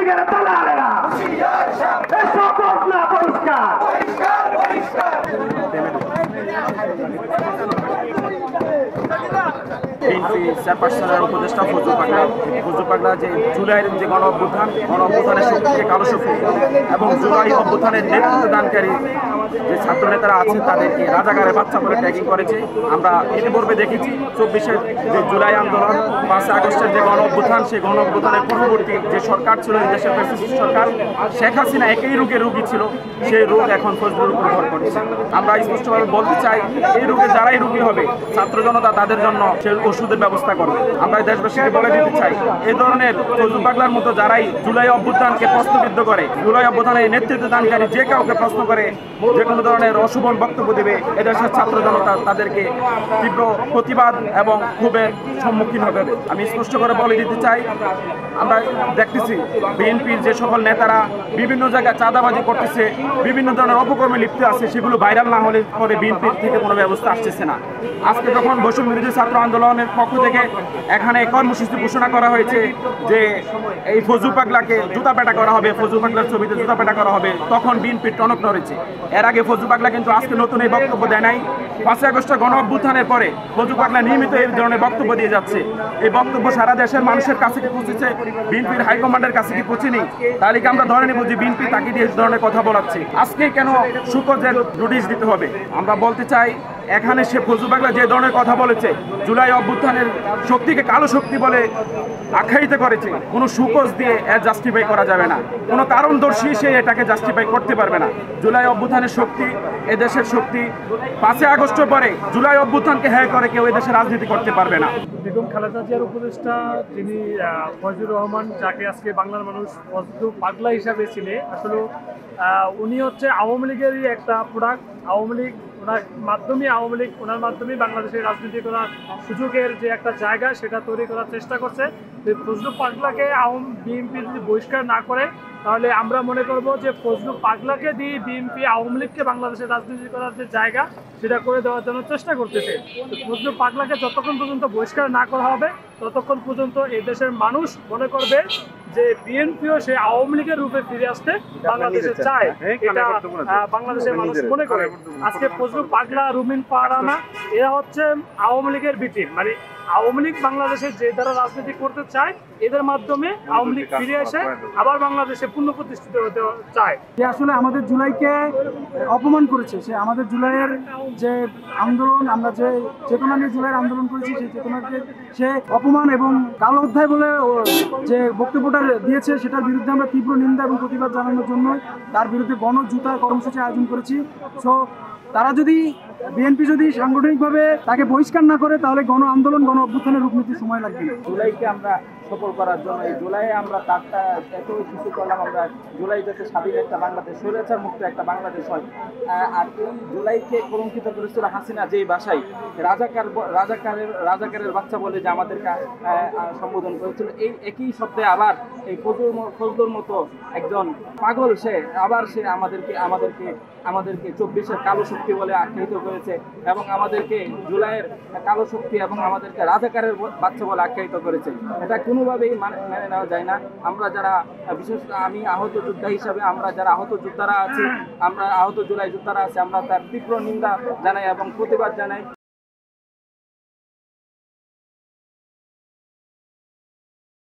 লীগের দালালেরা এসব না পরিষ্কার। বিএনপি চেয়ারপারসনের উপদেষ্টা ফজলু পাগলা যে জুলাইয়ের যে গণ অভ্যুত্থানের শক্তিকে কালো শক্তি এবং জুলাই অভ্যুত্থানের নেতৃত্ব দানকারী যে ছাত্র নেতারা আছে তাদেরকে রাজাকারের বাচ্চা বলে ট্যাগিং করেছে। আমরা ইতিপূর্বে দেখেছি 24-এর যে জুলাই আন্দোলন, 5 আগস্টের যে গণ অভ্যুত্থান, সেই গণ অভ্যুত্থানের পূর্ববর্তী যে সরকার ছিল এই দেশের ফ্যাসিস্ট সরকার, শেখ হাসিনা একই রোগের রোগী ছিল, সেই রোগ এখন ফজলুর উপর ভর করেছে। আমরা স্পষ্টভাবে বলতে চাই, এই রোগে যারাই রোগী হবে ছাত্র জনতা তাদের জন্য সে ওষুধের ব্যবস্থা করবে। আমরা দেশবাসীকে বলে দিতে চাই, এই ধরনের ফজলু পাগলার মতো যারাই জুলাই অভ্যুত্থানকে প্রশ্নবিদ্ধ করে, জুলাই অভ্যুত্থানের নেতৃত্ব দানকারী যে কাউকে প্রশ্ন করে যে কোনো ধরনের অশুভন বক্তব্য দেবে, এদেশের ছাত্র জনতা তাদেরকে তীব্র প্রতিবাদ এবং ক্ষোভের সম্মুখীন হবে। আমি স্পষ্ট করে বলে দিতে চাই, আমরা দেখতেছি বিএনপির যে সকল নেতারা বিভিন্ন জায়গায় চাঁদাবাজি করতেছে, বিভিন্ন ধরনের অপকর্মে লিপ্ত আছে, সেগুলো ভাইরাল না হলে পরে বিএনপির থেকে কোনো ব্যবস্থা আসতেছে না। আজকে যখন বৈষম্য বিরোধী ছাত্র আন্দোলনের পক্ষ থেকে এখানে কর্মসূচি ঘোষণা করা হয়েছে যে এই ফজলু পাগলাকে জুতা পেটা করা হবে, ফজলু পাগলার ছবিতে জুতা পেটা করা হবে, তখন বিএনপির টনক নড়েছে। এর আগে ফজলু পাগলা কিন্তু আজকে নতুন এই বক্তব্য দেয় নাই। 5 আগস্টের গণ অভ্যুত্থানের পরে ফজলু পাগলা নিয়মিত এই ধরনের বক্তব্য দিয়ে যাচ্ছে। এই বক্তব্য সারা দেশের মানুষের কাছে কি পৌঁছেছে, বিএনপির হাইকমান্ডের কাছে কি পৌঁছেনি? তাহলে কি আমরা ধরে নেব যে বিএনপি তাকে দিয়ে এই ধরনের কথা বলাচ্ছে? আজকে কেন সুকজের নোটিশ দিতে হবে? আমরা বলতে চাই, এখানে সে ফজলু পাগলা যে ধরনের কথা বলেছে, জুলাই অভ্যুত্থানের শক্তিকে কালো শক্তি বলে আখ্যায়িত করেছে, কোনো সুকজ দিয়ে এর জাস্টিফাই করা যাবে না। কোনো কারণদর্শী সে এটাকে জাস্টিফাই করতে পারবে না। জুলাই অভ্যুত্থানের শক্তি এদেশের শক্তি। 5 আগস্টের পরে জুলাই অভ্যুত্থানকে হ্যায় করে কেউ এদেশে রাজনীতি করতে পারবে না। বেগম খালেদা জিয়ার উপদেষ্টা তিনি ফজলুর রহমান, যাকে আজকে বাংলার মানুষ ফজলু পাগলা হিসাবে চিনে, আসলে উনি হচ্ছে আওয়ামী লীগেরই একটা প্রোডাক্ট। আওয়ামী লীগ ওনার মাধ্যমেই বাংলাদেশের রাজনীতি করার সুযোগের যে একটা জায়গা সেটা তৈরি করার চেষ্টা করছে। ফজলু পাগলাকে বিএনপি যদি বহিষ্কার না করে, তাহলে আমরা মনে করব যে ফজলু পাগলাকে দিয়ে বিএনপি আওয়ামী লীগকে বাংলাদেশের রাজনীতি করার যে জায়গা সেটা করে দেওয়ার জন্য চেষ্টা করতেছে। ফজলু পাগলাকে যতক্ষণ পর্যন্ত বহিষ্কার না করা হবে, ততক্ষণ পর্যন্ত এই দেশের মানুষ মনে করবে যে বিএনপিও সে আওয়ামী লীগের রূপে ফিরে আসতে বাংলাদেশে চায়। এটা বাংলাদেশের মানুষ মনে করে। আজকে ফজলু পাগলা, রুমিন ফারহানা, এরা হচ্ছে আওয়ামী লীগের বিটিম। মানে আওয়ামী লীগ বাংলাদেশে যে দ্বারা রাজনীতি করতে চায়, এদের মাধ্যমে আওয়ামী লীগ ফিরে এসে আবার বাংলাদেশে পুনঃপ্রতিষ্ঠিত হতে চায়। যে আসলে আমাদের জুলাইকে অপমান করেছে, সে আমাদের জুলাইয়ের যে আন্দোলন, আমরা যে চেতনা নিয়ে জুলাইয়ের আন্দোলন করেছি, সেই চেতনাকে সে অপমান এবং কালো অধ্যায় বলে যে বক্তব্যটা দিয়েছে, সেটার বিরুদ্ধে আমরা তীব্র নিন্দা এবং প্রতিবাদ জানানোর জন্য তার বিরুদ্ধে গণজুতার কর্মসূচি আয়োজন করেছি। সো তারা যদি বিএনপি যদি সাংগঠনিকভাবে তাকে বহিষ্কার না করে, তাহলে গণ আন্দোলন, গণ অভ্যুত্থানের রূপ নিতে সময় লাগবে না। জুলাইকে আমরা সফল করার জন্য এই জুলাইয়ে আমরা তারটা এত কিছু করলাম। আমরা জুলাই যাতে স্বাধীন একটা বাংলাদেশ, স্বৈরাচার মুক্ত একটা বাংলাদেশ হয়। আর এই জুলাইকে কলঙ্কিত করেছিল হাসিনা যেই ভাষায় রাজাকারের বাচ্চা বলে যে আমাদেরকে সম্বোধন করেছিল, এই একই শব্দে আবার এই ফজলুর মতো একজন পাগল সে আমাদেরকে 24-এর কালো শক্তি বলে আখ্যায়িত করেছে এবং আমাদেরকে জুলাইয়ের কালো শক্তি এবং আমাদেরকে রাজাকারের বাচ্চা বলে আখ্যায়িত করেছে। এটা কোনোভাবেই মেনে নেওয়া যায় না। আমরা যারা, বিশেষ আমি আহত যোদ্ধা হিসাবে, আমরা যারা আহত যোদ্ধারা আছি, আমরা আহত জুলাই যোদ্ধারা আছি, আমরা তার তীব্র নিন্দা জানাই এবং প্রতিবাদ জানাই।